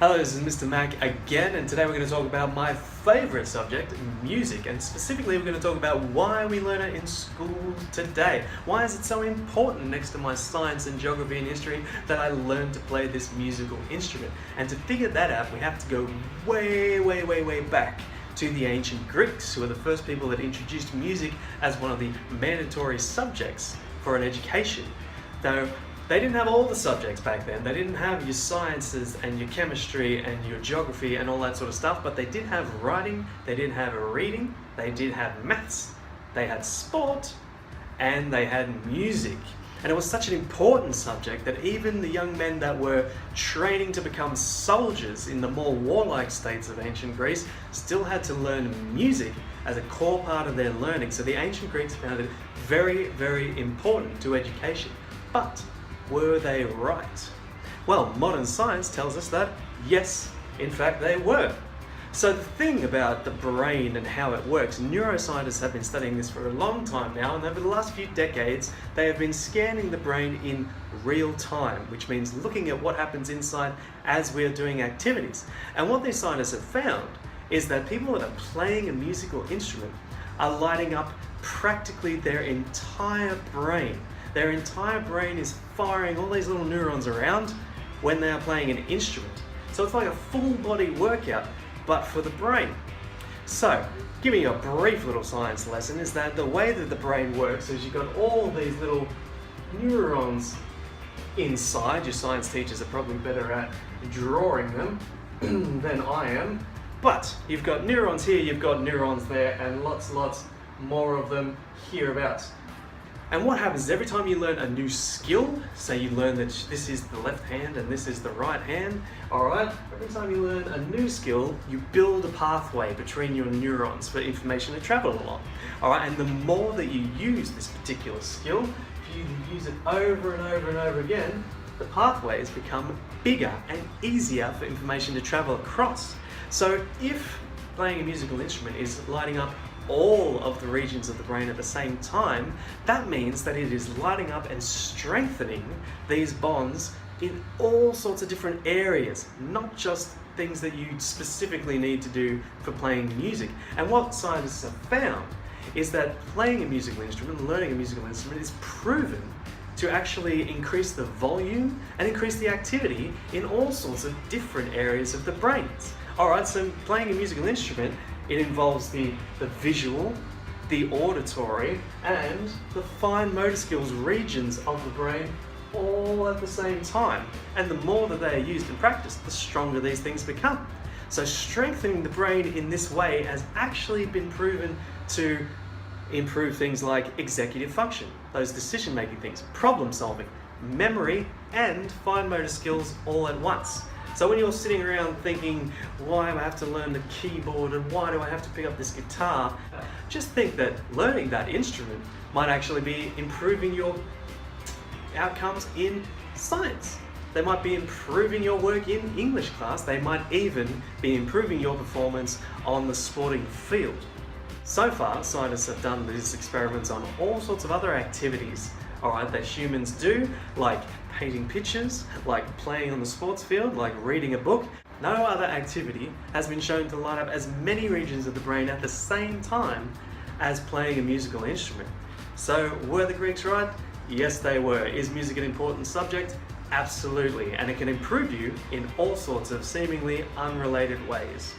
Hello, this is Mr. Mac again, and today we're going to talk about my favourite subject, music, and specifically we're going to talk about why we learn it in school today. Why is it so important next to my science and geography and history that I learn to play this musical instrument? And to figure that out, we have to go way back to the ancient Greeks, who were the first people that introduced music as one of the mandatory subjects for an education. Though they didn't have all the subjects back then. They didn't have your sciences and your chemistry and your geography and all that sort of stuff, but they did have writing, they did have reading, they did have maths, they had sport, and they had music. And it was such an important subject that even the young men that were training to become soldiers in the more warlike states of ancient Greece still had to learn music as a core part of their learning. So the ancient Greeks found it very important to education. But were they right? Well, modern science tells us that yes, in fact they were. So the thing about the brain and how it works, neuroscientists have been studying this for a long time now, and over the last few decades they have been scanning the brain in real time, which means looking at what happens inside as we are doing activities. And what these scientists have found is that people that are playing a musical instrument are lighting up practically their entire brain. Their entire brain is firing all these little neurons around when they are playing an instrument. So it's like a full body workout, but for the brain. So, giving you a brief little science lesson is that the way that the brain works is you've got all these little neurons inside. Your science teachers are probably better at drawing them than I am. But you've got neurons here, you've got neurons there, and lots more of them hereabouts. And what happens is every time you learn a new skill, say you learn that this is the left hand and this is the right hand, alright, every time you learn a new skill, you build a pathway between your neurons for information to travel along. Alright, and the more that you use this particular skill, if you use it over and over again, the pathways become bigger and easier for information to travel across. So if playing a musical instrument is lighting up all of the regions of the brain at the same time, that means that it is lighting up and strengthening these bonds in all sorts of different areas, not just things that you specifically need to do for playing music. And what scientists have found is that playing a musical instrument, learning a musical instrument, is proven to actually increase the volume and increase the activity in all sorts of different areas of the brains. Alright, so playing a musical instrument, it involves the visual, the auditory, and the fine motor skills regions of the brain all at the same time. And the more that they are used and practiced, the stronger these things become. So strengthening the brain in this way has actually been proven to improve things like executive function, those decision-making things, problem solving, memory, and fine motor skills all at once. So when you're sitting around thinking, why do I have to learn the keyboard and why do I have to pick up this guitar? Just think that learning that instrument might actually be improving your outcomes in science. They might be improving your work in English class. They might even be improving your performance on the sporting field. So far, scientists have done these experiments on all sorts of other activities, alright, that humans do, like painting pictures, like playing on the sports field, like reading a book. No other activity has been shown to light up as many regions of the brain at the same time as playing a musical instrument. So were the Greeks right? Yes, they were. Is music an important subject? Absolutely, and it can improve you in all sorts of seemingly unrelated ways.